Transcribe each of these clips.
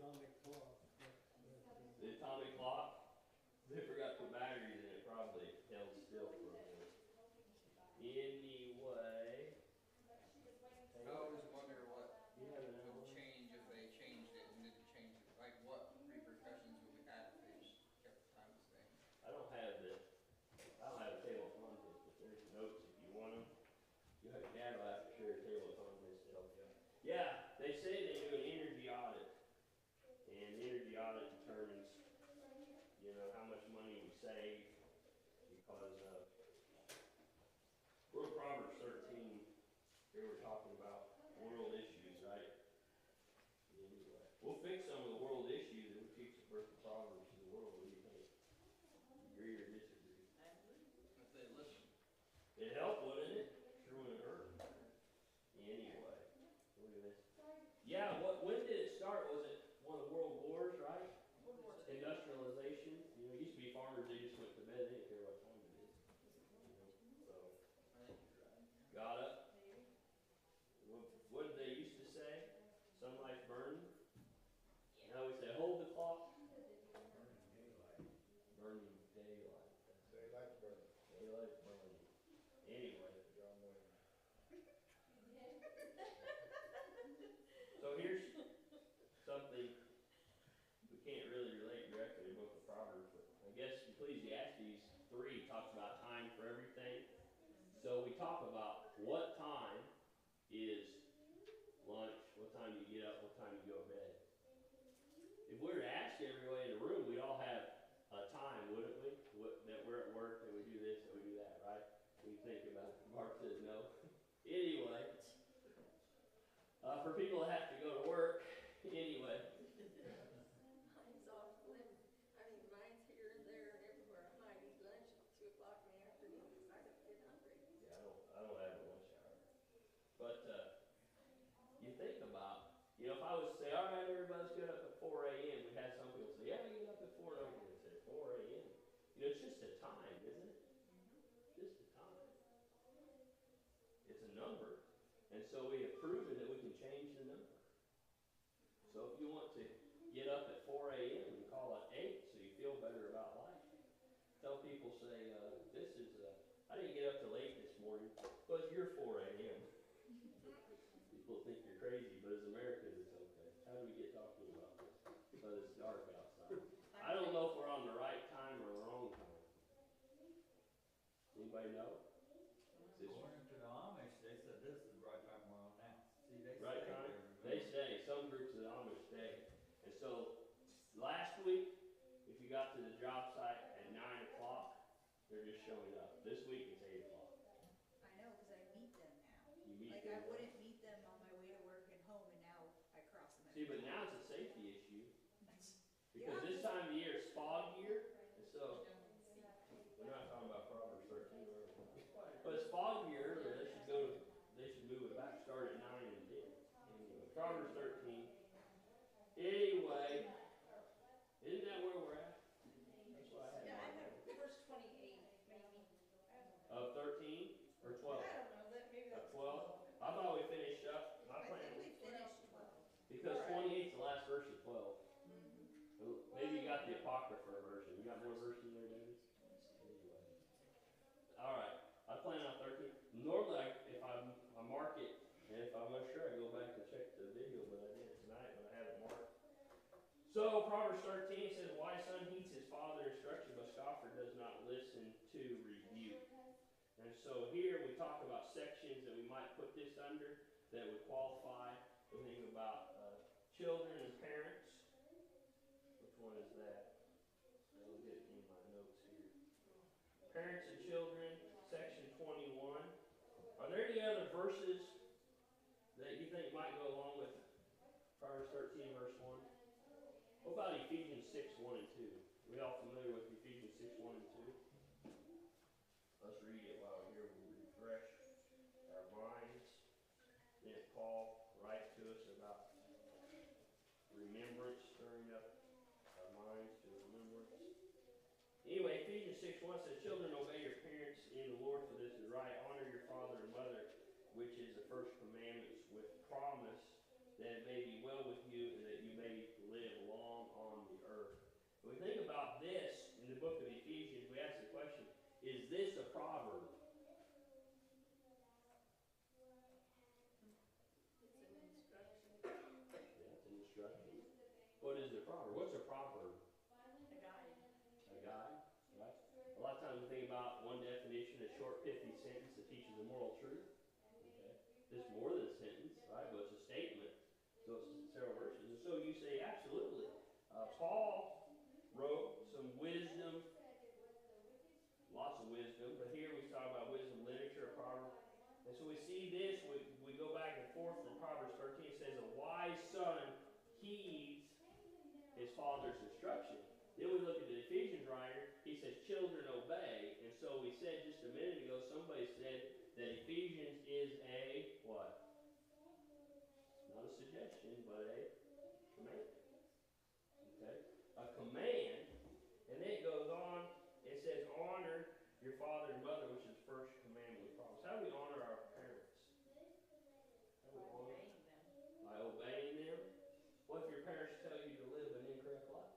atomic clock. The atomic clock. They forgot to put batteries in it. Probably held still for a minute. Anyway. I always wonder what You have another would one? change if they changed it and didn't change it. Like what repercussions would we have if they just kept the time the same? I don't have a table of contents, but there's notes if you want them. You have Dad will have to share a table of contents to help you. Yeah, they say they do an energy audit, and the energy audit determines, how much money we save because we're in Proverbs 13. Here we're talking about world issues, right? Anyway, we'll fix some of the world issues and we teach the birth of Proverbs to the world. What do you think? Agree or disagree? If they listen. It'd help, wouldn't it? Sure wouldn't hurt. Anyway, look at this. Yeah, when did it start? Was it one of the world wars, right? Industrialization. It used to be farmers, they just went to bed, they didn't care what time it is. So, I think you're right. got up. What did they used to say? Sunlight's burning. Now we say, hold the clock. Burning daylight. Daylight's burning. Daylight's burning. Anyway. John Wayne. So here's something we can't really relate directly to the book of Proverbs, but I guess Ecclesiastes 3 talks about time for everything. So we talk about what time is lunch, what time you get up, what time you go to bed. If we were to ask everybody in the room, we'd all have a time, wouldn't we? That we're at work and we do this and we do that, right? We think about it. Mark says no. Anyway, for people that have to go to work, anyway. Mine's off limit. Mine's here and there and everywhere. I might eat lunch at 2 o'clock in the afternoon because I don't get hungry. Yeah, I don't have a lunch hour. But you think about, if I was to say, all right, everybody's get up at 4 a.m., we'd have some people say, yeah, you get up at 4 a.m. They say 4 a.m. It's just a time, isn't it? Just a time. It's a number. And so we have proven that we can change the number. So if you want to get up at 4 a.m. and call it 8 so you feel better about life. Tell people, say, I didn't get up till 8 this morning, but you're 4 a.m. People think you're crazy, but as Americans, it's okay. How do we get talking about this? Because it's dark outside. I don't know if we're on the right time or the wrong time. Anybody know? According to the Amish, they said this is the right time we're on now. See, they Right stay time? there. They stay. Some groups of the Amish stay. And so last week, if you got to the job site at 9 o'clock, they're just showing up. This week it's 8 o'clock. I know, because I meet them now. You meet Like, them. I wouldn't meet them on my way to work and home, and now I cross them. See, but now it's a safety issue. Because Yeah. this time of the year it's fog year, and so we're not talking about Proverbs 13, but it's fog year, and they should move it back, start at 9 and 10. Anyway, Proverbs 13. Anyway, isn't that where we're at? That's what I had. Yeah, I marked. have verse 28, maybe. Of 13 or 12? I don't know, maybe that's 12? I thought we finished up. My I think plan we finished 12. because 28 is the last verse of 12. Maybe you got the Apocrypha version. You got more verses there, David? Anyway. Alright. I plan on 13. Normally, if I mark it, and if I'm not sure, I go back and check the video, but I did tonight, but I have it marked. So, Proverbs 13 says, a wise son heeds his father's instruction, but scoffer does not listen to rebuke. And so here we talk about sections that we might put this under that would qualify. We think about children and parents. Which one is that? I'll get it in my notes here. Parents and children, section 21. Are there any other verses that you think might go along with Proverbs 13, verse 1? What about Ephesians 6, 1 and 2? Are we all familiar with Ephesians 6, 1 and 2? Let's read it while we're here. We'll refresh our minds. Then Paul writes to us about remembrance, stirring up our minds to remembrance. Anyway, Ephesians 6:1 says, children, obey your parents in the Lord, for this is right. Honor your father and mother, which is the first commandments, with promise that it may be well with you and that you may live What is a proverb? What's a proverb? A guide. A guide, right? A lot of times we think about one definition, a short, pithy sentence that teaches a moral truth. Okay, it's more than a sentence, right? But it's a statement. So it's several verses. And so you say, absolutely. Paul wrote some wisdom, lots of wisdom, but here we talk about wisdom literature, Proverbs. And so we see this, we go back and forth from Proverbs 13. It says, a wise son heeds his father's instruction. Then we look at the Ephesians writer, he says, children obey. And so we said just a minute ago, somebody said that Ephesians is a what? Not a suggestion, but a command. Okay? A command. And then it goes on, it says, honor your father and mother, which is the first commandment we promise. How do we honor our parents? How do we honor them? Obeying them. By obeying them. What if your parents tell you to live an incorrect life?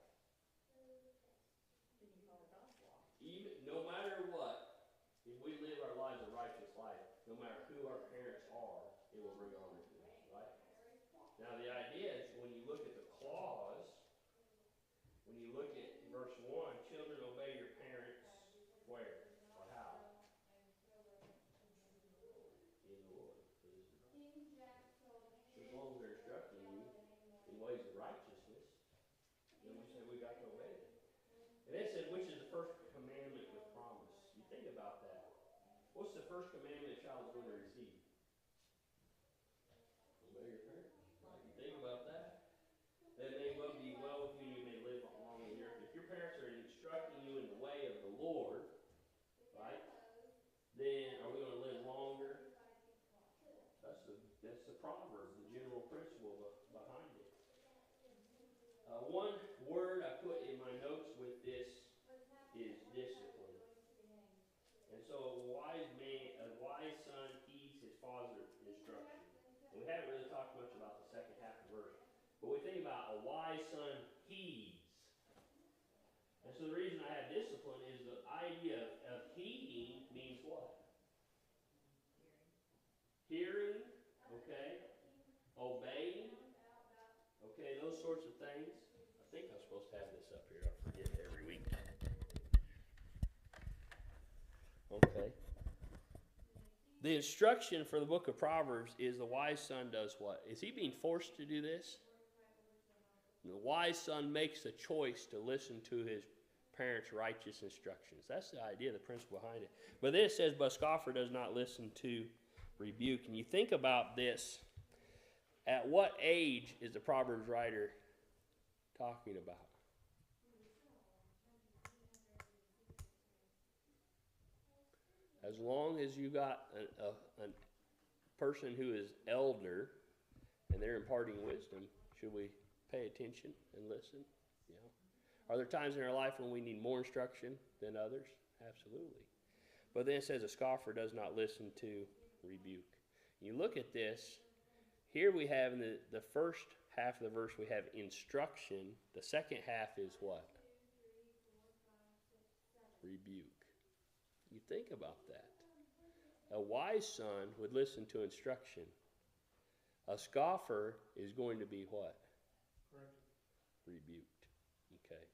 Then you follow God's law. Even, no matter what, if we live our lives a righteous life, no matter who our parents are, it will bring honor to us, right? Now the idea is when you look at the clause, when you look at verse 1, children obey your parents where or how? In the Lord. So as long as they're instructing you in ways of righteousness, then we say we got to obey them. And it said, which is the first commandment with promise. You think about that. What's the first commandment a child is going to receive? Obey your parents. Right? You think about that. That may well be well with you and you may live long in the earth. If your parents are instructing you in the way of the Lord, right, then are we going to live longer? That's the proverb, the general principle behind it. One word I put in my notes with this is discipline. And so a wise son heeds his father's instruction. And we haven't really talked much about the second half of the verse. But we think about a wise son heeds. And so the reason I have discipline is the idea of heeding means what? Hearing, okay? Obeying, okay? Those sorts of things. I think I'm supposed to have this up here. I forget every week. Okay. The instruction for the book of Proverbs is the wise son does what? Is he being forced to do this? The wise son makes a choice to listen to his parents' righteous instructions. That's the idea, the principle behind it. But then it says, but a scoffer does not listen to rebuke. And you think about this, at what age is the Proverbs writer talking about? As long as you got a person who is elder and they're imparting wisdom, should we pay attention and listen? You know? Are there times in our life when we need more instruction than others? Absolutely. But then it says a scoffer does not listen to rebuke. You look at this, here we have in the first half of the verse we have instruction. The second half is what? Rebuke. You think about that. A wise son would listen to instruction. A scoffer is going to be what? Rebuked. Okay.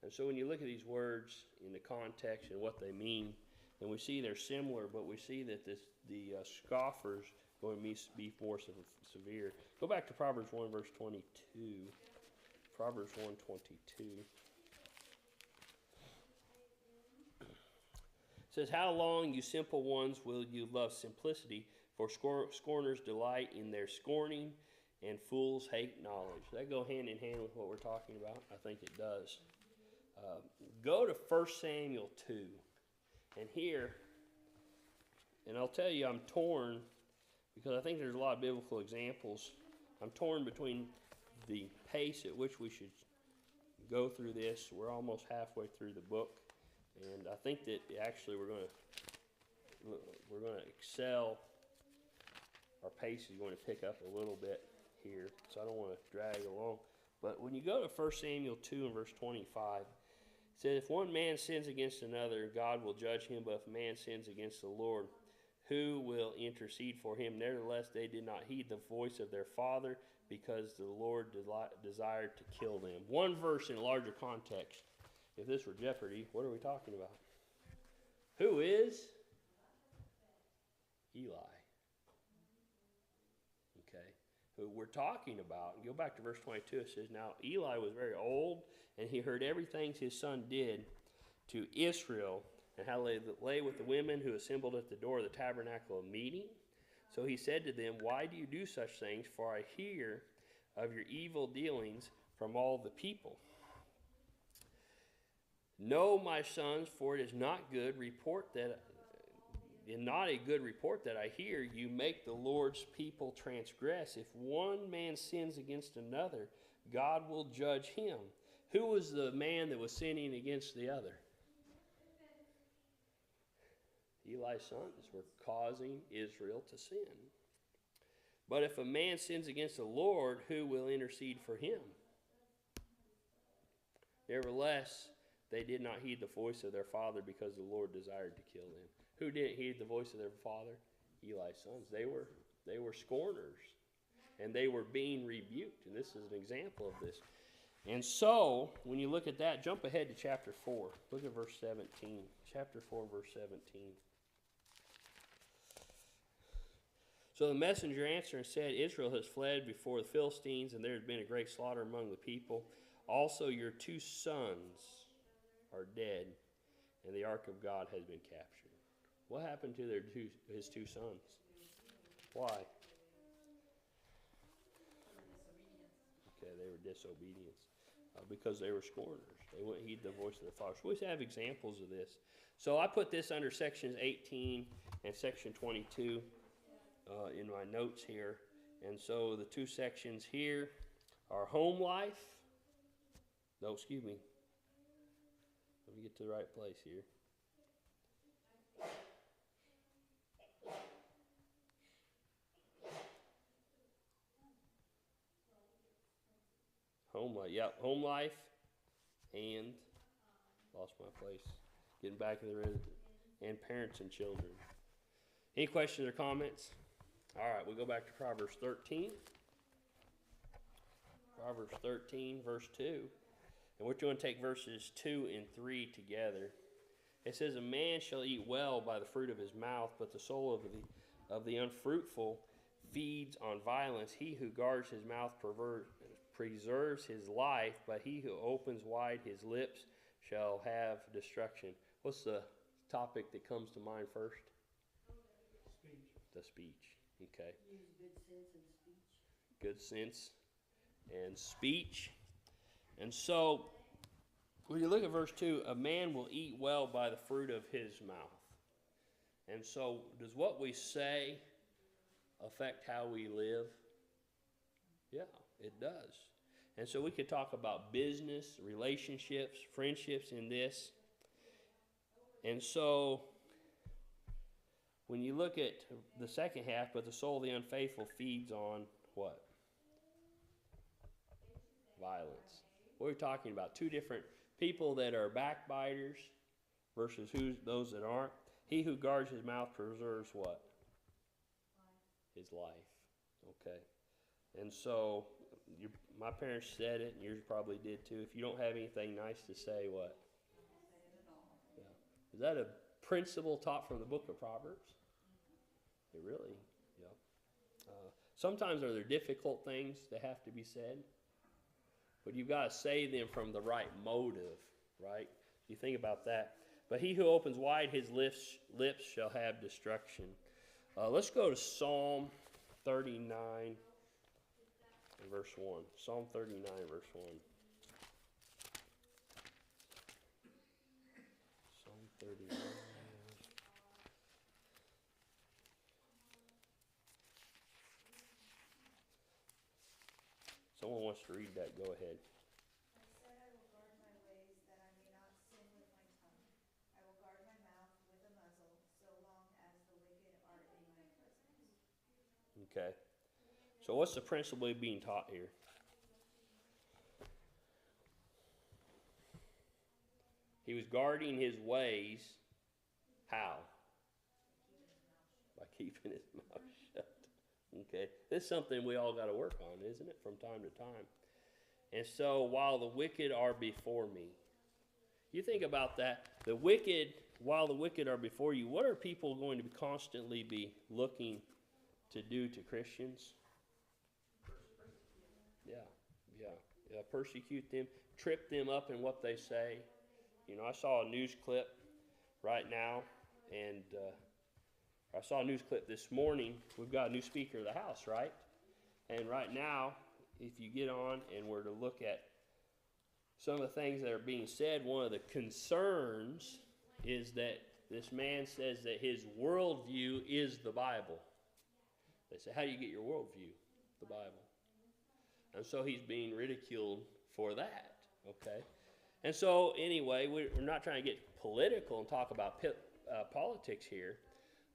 And so when you look at these words in the context and what they mean, and we see they're similar, but we see that the scoffers going to be more severe. Go back to Proverbs 1 verse 22. Proverbs 1:22. It says, how long, you simple ones, will you love simplicity? For scorners delight in their scorning, and fools hate knowledge. Does that go hand in hand with what we're talking about? I think it does. Go to 1 Samuel 2. And here, and I'll tell you, I'm torn, because I think there's a lot of biblical examples. I'm torn between the pace at which we should go through this. We're almost halfway through the book. And I think that actually we're going to excel. Our pace is going to pick up a little bit here, so I don't want to drag along. But when you go to 1 Samuel 2 and verse 25, it says, if one man sins against another, God will judge him, but if a man sins against the Lord, who will intercede for him. Nevertheless, they did not heed the voice of their father, because the Lord desired to kill them. One verse in a larger context. If this were Jeopardy, what are we talking about? Who is Eli? Okay. Who we're talking about. Go back to verse 22. It says, now Eli was very old, and he heard everything his son did to Israel, and how they lay with the women who assembled at the door of the tabernacle of meeting. So he said to them, why do you do such things? For I hear of your evil dealings from all the people. No, my sons, for it is not a good report that I hear you make the Lord's people transgress. If one man sins against another, God will judge him. Who was the man that was sinning against the other? Eli's sons were causing Israel to sin. But if a man sins against the Lord, who will intercede for him? Nevertheless, they did not heed the voice of their father, because the Lord desired to kill them. Who didn't heed the voice of their father? Eli's sons. They were scorners, and they were being rebuked. And this is an example of this. And so, when you look at that, jump ahead to chapter 4. Look at verse 17. Chapter 4, verse 17. So the messenger answered and said, Israel has fled before the Philistines, and there has been a great slaughter among the people. Also your 2 sons are dead, and the ark of God has been captured. What happened to his 2 sons? Why? Okay, they were disobedient. Because they were scorners. They wouldn't heed the voice of their fathers. We always have examples of this. So I put this under sections 18 and section 22 in my notes here. And so the 2 sections here are home life. No, excuse me. Let me get to the right place here. Home life. Yep, home life and lost my place. Getting back in the rhythm. And parents and children. Any questions or comments? All right, we'll go back to Proverbs 13. Proverbs 13, verse 2. And we're going to take verses 2 and 3 together. It says, a man shall eat well by the fruit of his mouth, but the soul of the unfruitful feeds on violence. He who guards his mouth preserves his life, but he who opens wide his lips shall have destruction. What's the topic that comes to mind first? Speech. The speech. Okay. Use good sense and speech. Good sense and speech. And so, when you look at verse 2, a man will eat well by the fruit of his mouth. And so, does what we say affect how we live? Yeah, it does. And so we could talk about business, relationships, friendships in this. And so, when you look at the second half, but the soul of the unfaithful feeds on what? Violence. What are we talking about? 2 different people that are backbiters versus those that aren't. He who guards his mouth preserves what? His life. Okay. And so, my parents said it, and yours probably did too. If you don't have anything nice to say, what? Yeah. Is that a principle taught from the book of Proverbs? It really, yeah. Sometimes are there difficult things that have to be said, but you've got to say them from the right motive, right? You think about that. But he who opens wide his lips shall have destruction. Let's go to Psalm 39 and verse 1. Psalm 39, verse 1. Psalm 39. Someone wants to read that. Go ahead. I said I will guard my ways that I may not sin with my tongue. I will guard my mouth with a muzzle so long as the wicked are in my presence. Okay. So what's the principle being taught here? He was guarding his ways. How? By keeping his mouth shut. Okay, this is something we all got to work on, isn't it, from time to time? And so, while the wicked are before me, you think about that. The wicked, while the wicked are before you, what are people going to constantly be looking to do to Christians? Yeah, persecute them, trip them up in what they say. You know, I saw a news clip right now, and I saw a news clip this morning. We've got a new Speaker of the House, right? And right now, if you get on and were to look at some of the things that are being said, one of the concerns is that this man says that his worldview is the Bible. They say, how do you get your worldview? The Bible. And so he's being ridiculed for that, okay? And so, anyway, we're not trying to get political and talk about politics here,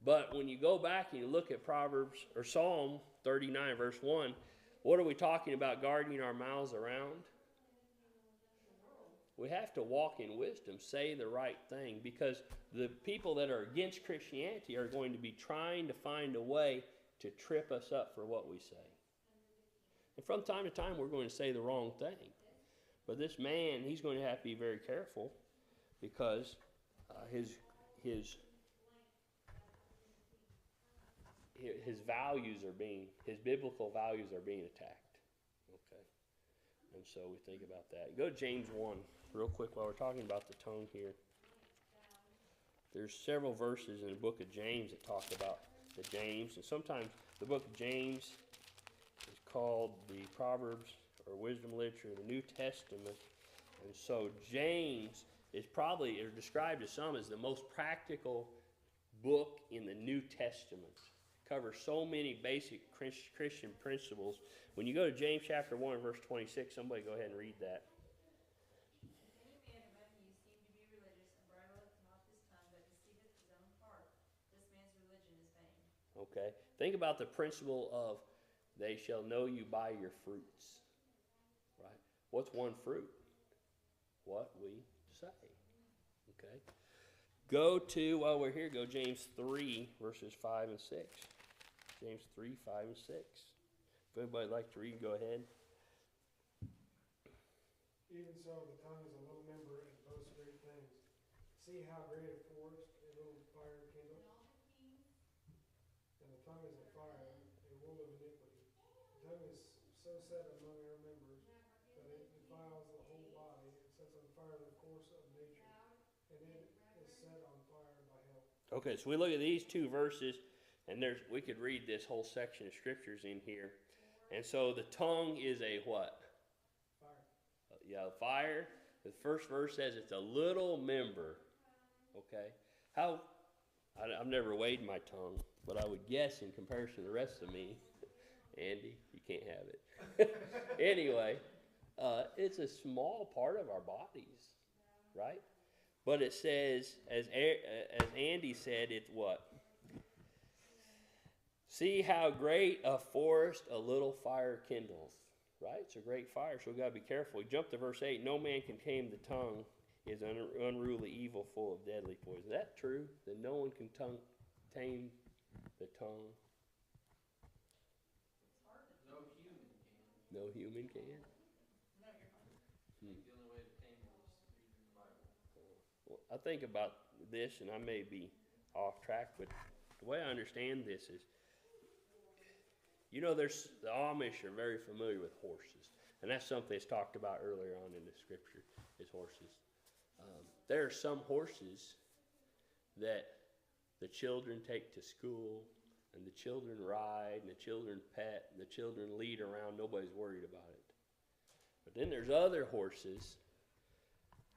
but when you go back and you look at Proverbs, or Psalm 39, verse 1, what are we talking about guarding our mouths around? We have to walk in wisdom, say the right thing, because the people that are against Christianity are going to be trying to find a way to trip us up for what we say. And from time to time, we're going to say the wrong thing. But this man, he's going to have to be very careful because his values are being, his biblical values are being attacked. Okay. And so we think about that. Go to James 1 real quick while we're talking about the tongue here. There's several verses in the book of James that talk about the James. And sometimes the book of James is called the Proverbs or wisdom literature of the New Testament. And so James is probably, or described to some as the most practical book in the New Testament. It covers so many basic Christian principles. When you go to James chapter 1, verse 26, somebody go ahead and read that. Any man among you seem to be religious, and bridleth not his tongue, but deceiveth his own heart. This man's religion is vain. Okay. Think about the principle of they shall know you by your fruits. Right? What's one fruit? What we say. Okay. Go to, while we're here, go James 3, verses 5 and 6. James 3, 5 and 6. If anybody would like to read, go ahead. Even so, the tongue is a little member and boasts great things. See how great a forest a little fire kindles? And the tongue is a fire, a wool of iniquity. The tongue is so set among our members that it defiles the whole body. It sets on fire the course of nature, and it is set on fire by hell. Okay, so we look at these two verses, and we could read this whole section of scriptures in here. And so the tongue is a what? Fire. Fire. The first verse says it's a little member. Okay. I've never weighed my tongue, but I would guess in comparison to the rest of me, Andy, you can't have it. Anyway, it's a small part of our bodies, right? But it says, as Andy said, it's what? See how great a forest a little fire kindles. Right? It's a great fire, so we've got to be careful. We jump to verse 8. No man can tame the tongue, is unruly evil, full of deadly poison. Is that true? That no one can tame the tongue? It's hard to, no human can. No human can? No, you're fine. I think the only way to tame it is reading the Bible. Well, I think about this, and I may be off track, but the way I understand this is, you know, the Amish are very familiar with horses, and that's something that's talked about earlier on in the scripture, is horses. There are some horses that the children take to school, and the children ride, and the children pet, and the children lead around. Nobody's worried about it. But then there's other horses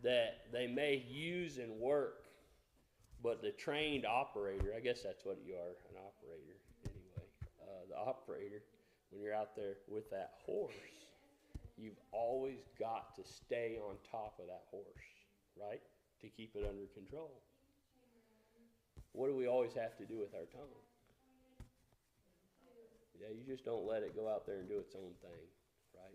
that they may use and work, but the trained operator, I guess that's what you are, an operator. The operator, when you're out there with that horse, you've always got to stay on top of that horse, right? To keep it under control. What do we always have to do with our tongue? Yeah, you just don't let it go out there and do its own thing, right?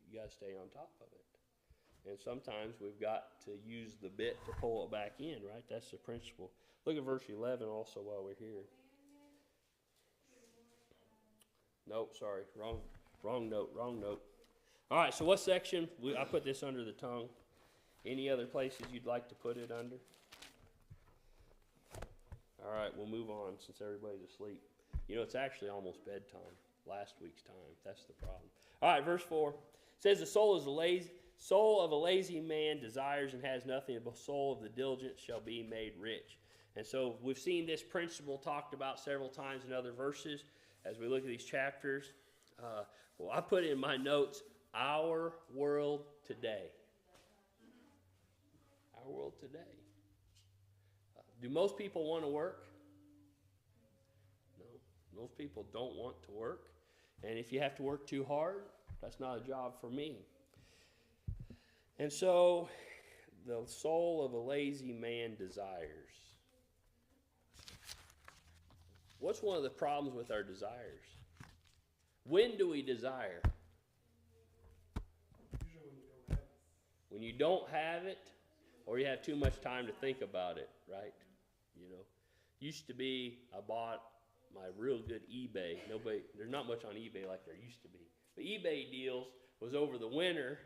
You got to stay on top of it. And sometimes we've got to use the bit to pull it back in, right? That's the principle. Look at verse 11 also while we're here. Nope, sorry, wrong note. All right, so what section? I put this under the tongue. Any other places you'd like to put it under? All right, we'll move on since everybody's asleep. You know, it's actually almost bedtime. Last week's time. That's the problem. All right, verse 4. It says, the soul of a lazy man desires and has nothing, but the soul of the diligent shall be made rich. And so we've seen this principle talked about several times in other verses as we look at these chapters. Well, I put in my notes, our world today. Our world today. Do most people want to work? No. Most people don't want to work. And if you have to work too hard, that's not a job for me. And so, the soul of a lazy man desires. What's one of the problems with our desires? When do we desire? Usually when you don't have it. When you don't have it, or you have too much time to think about it, right? You know, used to be, I bought my real good eBay. There's not much on eBay like there used to be. But eBay deals was over the winter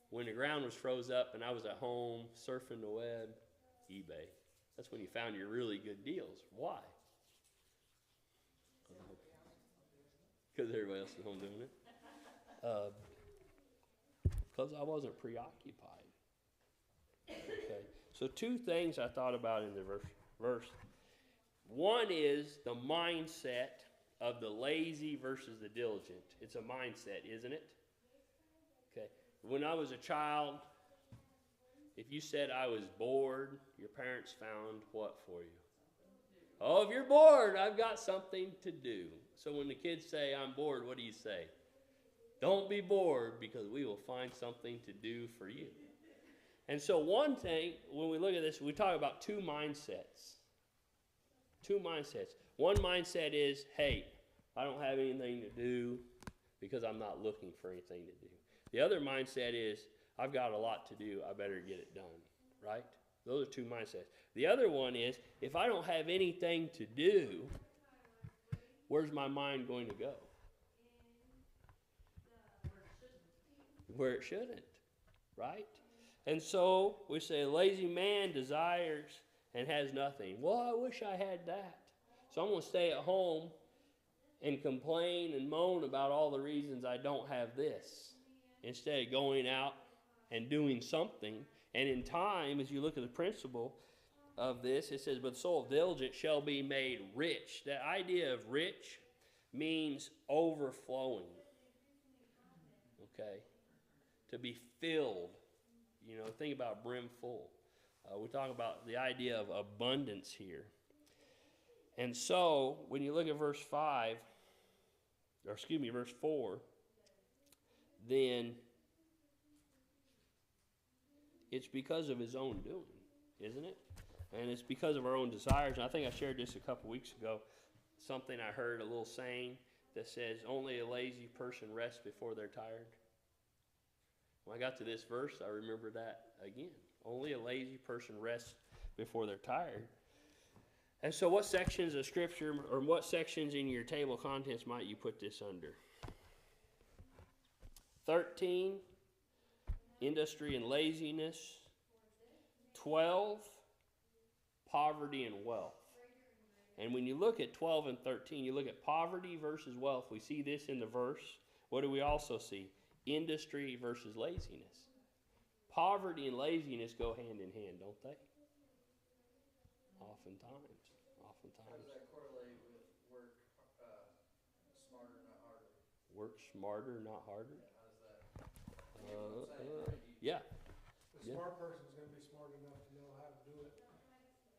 when the ground was froze up and I was at home surfing the web. eBay. That's when you found your really good deals. Why? Because everybody else is home doing it. Because I wasn't preoccupied. Okay. So two things I thought about in the verse. One is the mindset of the lazy versus the diligent. It's a mindset, isn't it? Okay. When I was a child, if you said I was bored, your parents found what for you? Oh, if you're bored, I've got something to do. So when the kids say, I'm bored, what do you say? Don't be bored because we will find something to do for you. And so one thing, when we look at this, we talk about two mindsets. Two mindsets. One mindset is, hey, I don't have anything to do because I'm not looking for anything to do. The other mindset is, I've got a lot to do, I better get it done, right? Those are two mindsets. The other one is, if I don't have anything to do, where's my mind going to go? Where it shouldn't, right? And so we say, a lazy man desires and has nothing. Well, I wish I had that. So I'm going to stay at home and complain and moan about all the reasons I don't have this, instead of going out and doing something. And in time, as you look at the principle of this, it says, but the soul of diligent shall be made rich. That idea of rich means overflowing. Okay? To be filled. You know, think about brim full. We talk about the idea of abundance here. And so, when you look at verse 4, then it's because of his own doing, isn't it? And it's because of our own desires. And I think I shared this a couple weeks ago. Something I heard, a little saying that says, only a lazy person rests before they're tired. When I got to this verse, I remember that again. Only a lazy person rests before they're tired. And so what sections of Scripture, or what sections in your table of contents might you put this under? 13, industry and laziness. 12, poverty and wealth. And when you look at 12 and 13, you look at poverty versus wealth. We see this in the verse. What do we also see? Industry versus laziness. Poverty and laziness go hand in hand, don't they? Oftentimes. How does that correlate with work smarter, not harder? Work smarter, not harder? Yeah, how does that? You know what I'm saying, right? Yeah. The smart person's going to be smart enough to know how to do it,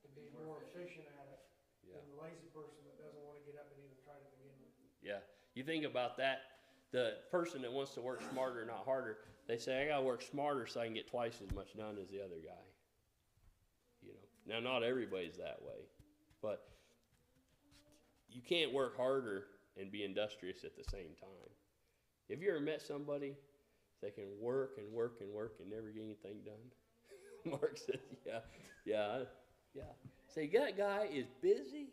to be more efficient at it, Yeah. than the lazy person that doesn't want to get up and even try to begin with. Yeah. You think about that. The person that wants to work smarter, not harder, they say, I got to work smarter so I can get twice as much done as the other guy. You know. Now, not everybody's that way. But you can't work harder and be industrious at the same time. Have you ever met somebody that can work and work and work and never get anything done? Mark says, yeah. Say, that guy is busy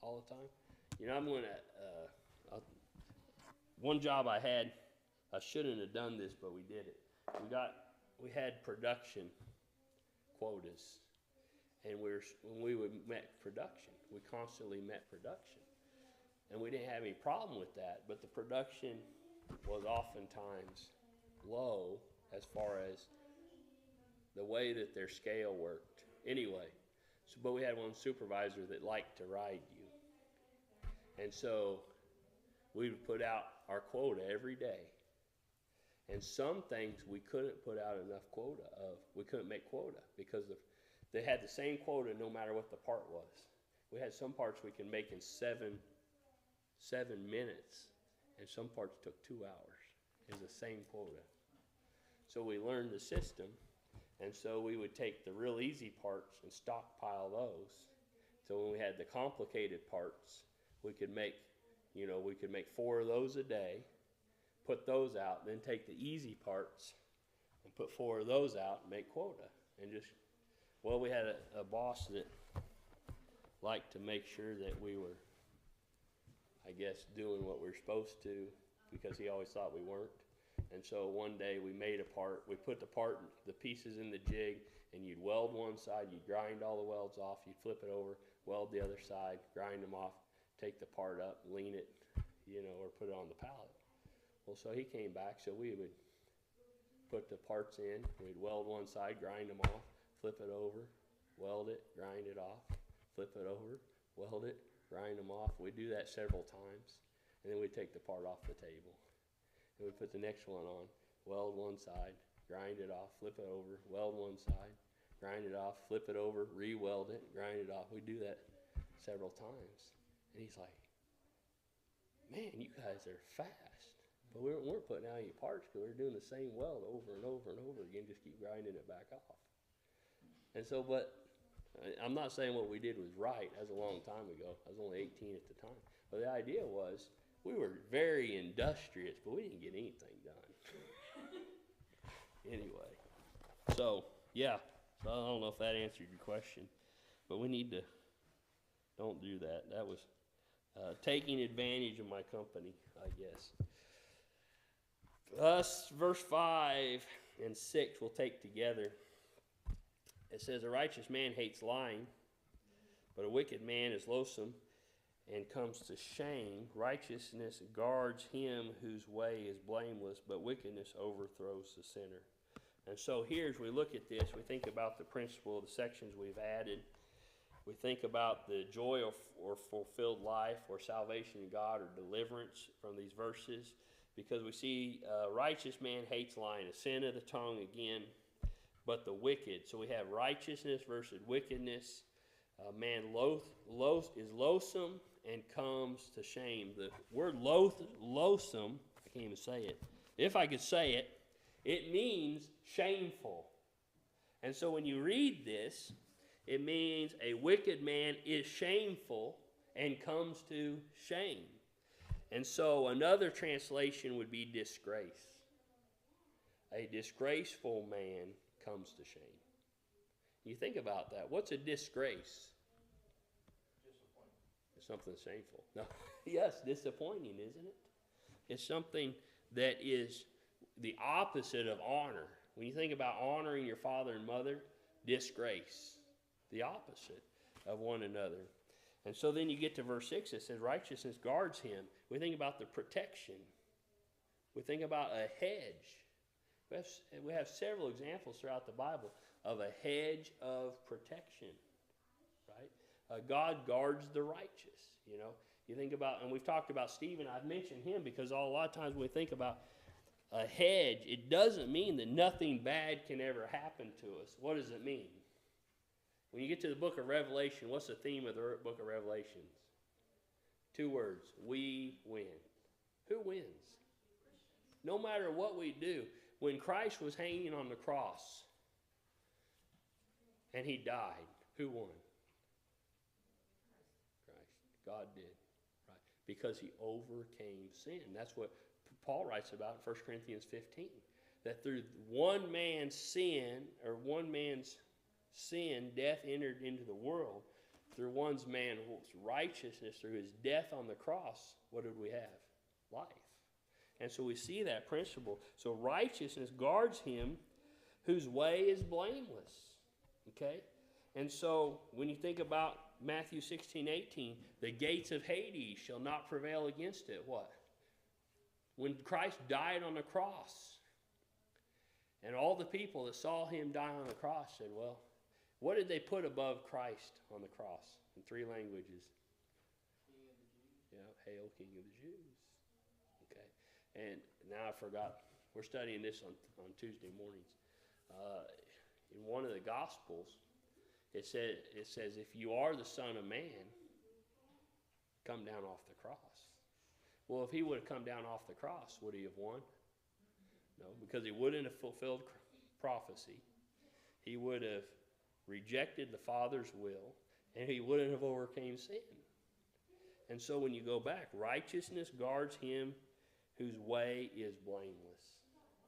all the time. You know, I'm going to, one job I had, I shouldn't have done this, but we did it. We had production quotas, and when we would met production, we constantly met production, and we didn't have any problem with that. But the production was oftentimes low as far as the way that their scale worked. Anyway, but we had one supervisor that liked to ride you, and so we would put out our quota every day. And some things we couldn't put out enough quota of. We couldn't make quota because they had the same quota no matter what the part was. We had some parts we could make in 7 minutes, and some parts took 2 hours. It was the same quota. So we learned the system, and so we would take the real easy parts and stockpile those. So when we had the complicated parts, we could make 4 of those a day, put those out, then take the easy parts and put 4 of those out and make quota. And we had a boss that liked to make sure that we were, I guess, doing what we were supposed to, because he always thought we weren't. And so one day we made a part, we put the pieces in the jig, and you'd weld one side, you'd grind all the welds off, you'd flip it over, weld the other side, grind them off, take the part up, lean it, or put it on the pallet. Well, so he came back, so we would put the parts in, we'd weld one side, grind them off, flip it over, weld it, grind it off, flip it over, weld it, grind them off. We'd do that several times, and then we'd take the part off the table. And we'd put the next one on, weld one side, grind it off, flip it over, weld one side, grind it off, flip it over, re-weld it, grind it off. We'd do that several times. And he's like, man, you guys are fast. But we weren't putting out any parts because we were doing the same weld over and over and over again, just keep grinding it back off. And so, but I'm not saying what we did was right. That was a long time ago. I was only 18 at the time. But the idea was we were very industrious, but we didn't get anything done. Anyway, so, yeah. So I don't know if that answered your question, but we need to don't do that. That was taking advantage of my company, I guess. Verse 5 and 6 we'll take together. It says, a righteous man hates lying, but a wicked man is loathsome and comes to shame. Righteousness guards him whose way is blameless, but wickedness overthrows the sinner. And so here, as we look at this, we think about the principle of the sections we've added. We think about the joy or fulfilled life, or salvation in God, or deliverance from these verses. Because we see righteous man hates lying, a sin of the tongue again, but the wicked. So we have righteousness versus wickedness. Man is loathsome and comes to shame. The word loathsome, I can't even say it. If I could say it, it means shameful. And so when you read this, it means a wicked man is shameful and comes to shame. And so another translation would be disgrace. A disgraceful man comes to shame. You think about that. What's a disgrace? Disappointing. It's something shameful. No. Yes, disappointing, isn't it? It's something that is the opposite of honor. When you think about honoring your father and mother, disgrace. The opposite of one another. And so then you get to verse 6, it says, righteousness guards him. We think about the protection. We think about a hedge. We have several examples throughout the Bible of a hedge of protection, right? God guards the righteous, You think about, and we've talked about Stephen, I've mentioned him because a lot of times when we think about a hedge, it doesn't mean that nothing bad can ever happen to us. What does it mean? When you get to the book of Revelation, what's the theme of the book of Revelations? 2 words. We win. Who wins? No matter what we do. When Christ was hanging on the cross and he died, who won? Christ. God did. Right? Because he overcame sin. That's what Paul writes about in 1 Corinthians 15. That through one man's sin, death entered into the world. Through one man's righteousness, through his death on the cross, what did we have? Life. And so we see that principle. So righteousness guards him whose way is blameless. Okay? And so when you think about Matthew 16:18, the gates of Hades shall not prevail against it. What? When Christ died on the cross, and all the people that saw him die on the cross said, well, what did they put above Christ on the cross in 3 languages? King of the Jews. Yeah, hail King of the Jews. Okay. And now I forgot, we're studying this on Tuesday mornings. In one of the Gospels, it says, if you are the Son of Man, come down off the cross. Well, if he would have come down off the cross, would he have won? No, because he wouldn't have fulfilled prophecy. He would have rejected the Father's will, and he wouldn't have overcame sin. And so when you go back, righteousness guards him whose way is blameless.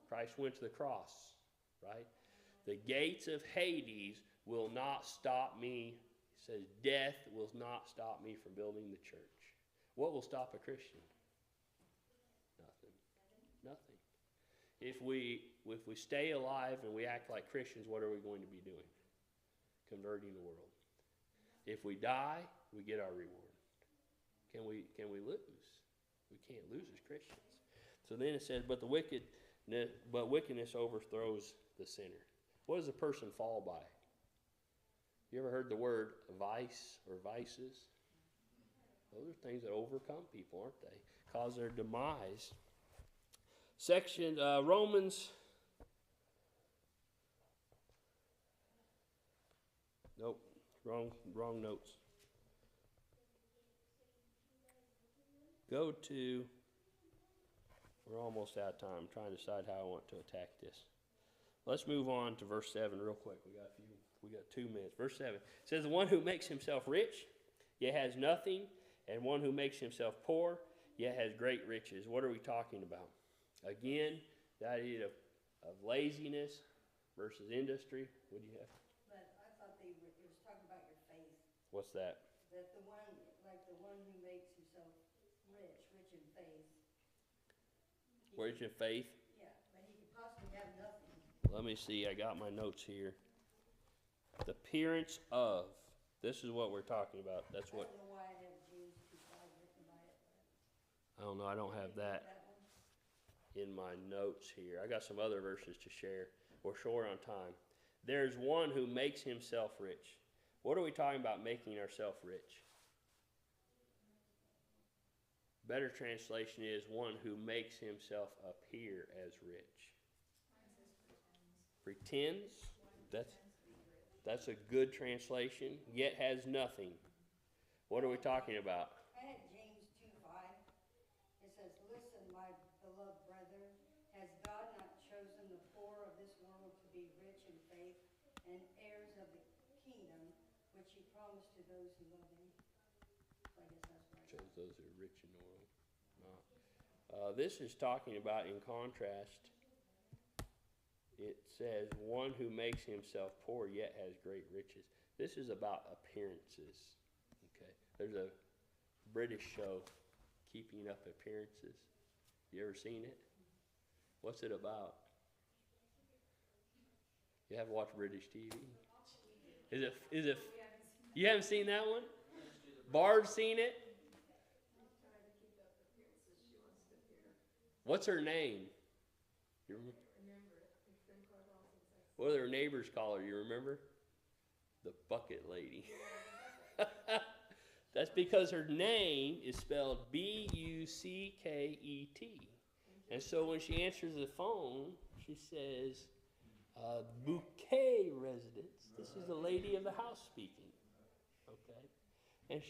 Christ went to the cross, right? The gates of Hades will not stop me. He says, death will not stop me from building the church. What will stop a Christian? Nothing. If we stay alive and we act like Christians, what are we going to be doing? Converting the world. If we die, we get our reward. Can we lose? We can't lose as Christians. So then it says, but wickedness overthrows the sinner. What does a person fall by? You ever heard the word vice or vices? Those are things that overcome people, aren't they? Cause their demise. Romans. Nope, wrong notes. Go to. We're almost out of time. I'm trying to decide how I want to attack this. Let's move on to verse 7 real quick. We got 2 minutes. Verse 7 says, the one who makes himself rich, yet has nothing, and one who makes himself poor, yet has great riches. What are we talking about? Again, the idea of laziness versus industry. What do you have? But I thought it was talking about your faith. What's that? That the one who makes himself rich in faith. Rich in faith? Yeah, but he could possibly have nothing. Let me see. I got my notes here. The appearance of. This is what we're talking about. That's what. I don't know why I have James 2:5 written by it. I don't know. I don't have that in my notes here. I got some other verses to share. We're short on time. There's one who makes himself rich. What are we talking about making ourselves rich? Better translation is one who makes himself appear as rich. Pretends. That's a good translation. Yet has nothing. What are we talking about? I had James 2:5. It says, listen, my beloved brethren, has God not chosen the poor of this world to be rich in faith and heirs of the kingdom, which he promised to those who love him? So I guess that's right. Shows those who are rich in the world. This is talking about, in contrast, it says, one who makes himself poor yet has great riches. This is about appearances. Okay. There's a British show, Keeping Up Appearances. You ever seen it? What's it about? You haven't watched British TV? Is it? You haven't seen that one? Bard's seen it? What's her name? You remember? What do their neighbors call her? You remember? The Bucket Lady. That's because her name is spelled Bucket. And so when she answers the phone, she says, Bouquet residence. This is the lady of the house speaking. Okay? And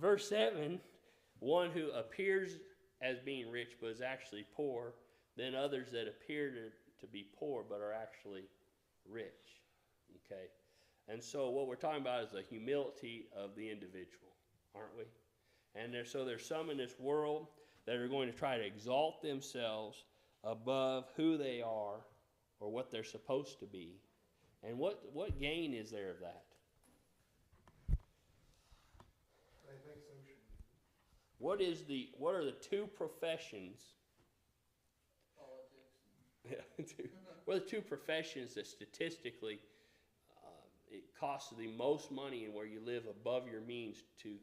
verse 7, one who appears as being rich but is actually poor, then others that appear to be poor but are actually rich. Okay? And so what we're talking about is the humility of the individual, aren't we? And there's some in this world that are going to try to exalt themselves above who they are or what they're supposed to be. And what gain is there of that? They think so. What are the two professions? Politics. Yeah, what are the two professions that statistically it costs the most money and where you live above your means to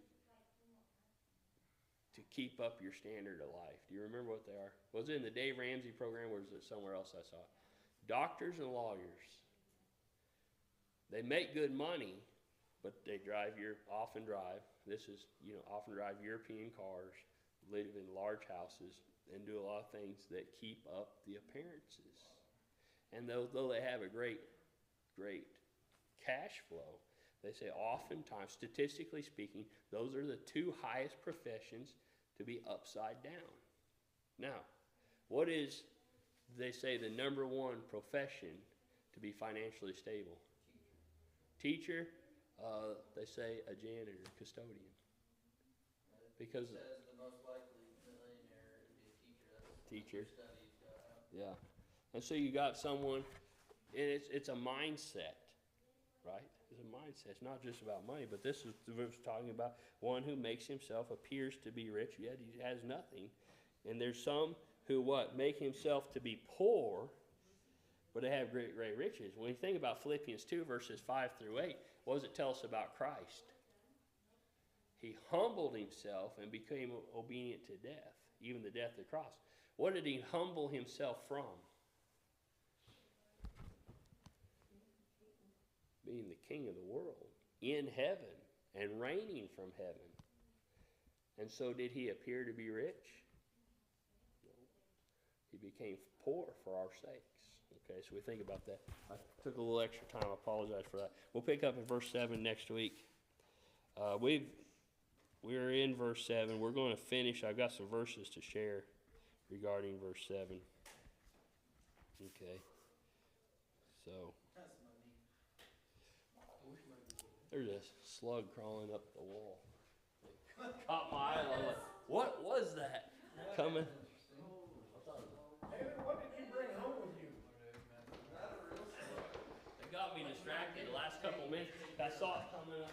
keep up your standard of life? Do you remember what they are? Was it in the Dave Ramsey program or was it somewhere else I saw it? Doctors and lawyers. They make good money, but they often drive European cars, live in large houses, and do a lot of things that keep up the appearances. And though they have a great cash flow, they say oftentimes, statistically speaking, those are the two highest professions to be upside down. Now, what is, they say, the number one profession to be financially stable? Teacher. They say a janitor, custodian. Because it says the most likely millionaire would be a teacher. teacher. That's what studies got out. Yeah. And so you got someone, and it's a mindset, right? It's a mindset. It's not just about money, but this is talking about one who makes himself appears to be rich, yet he has nothing. And there's some who make himself to be poor, but they have great riches. When you think about Philippians 2, verses 5 through 8, what does it tell us about Christ? He humbled himself and became obedient to death, even the death of the cross. What did he humble himself from? Being the king of the world, in heaven, and reigning from heaven. And so did he appear to be rich? No. He became poor for our sakes. Okay, so we think about that. I took a little extra time. I apologize for that. We'll pick up in verse 7 next week. We're in verse 7. We're going to finish. I've got some verses to share regarding verse 7. Okay. So, there's a slug crawling up the wall. Caught my eye. I was like, what was that? Coming. David, what did you bring home with you? It got me distracted the last couple minutes. I saw it coming up.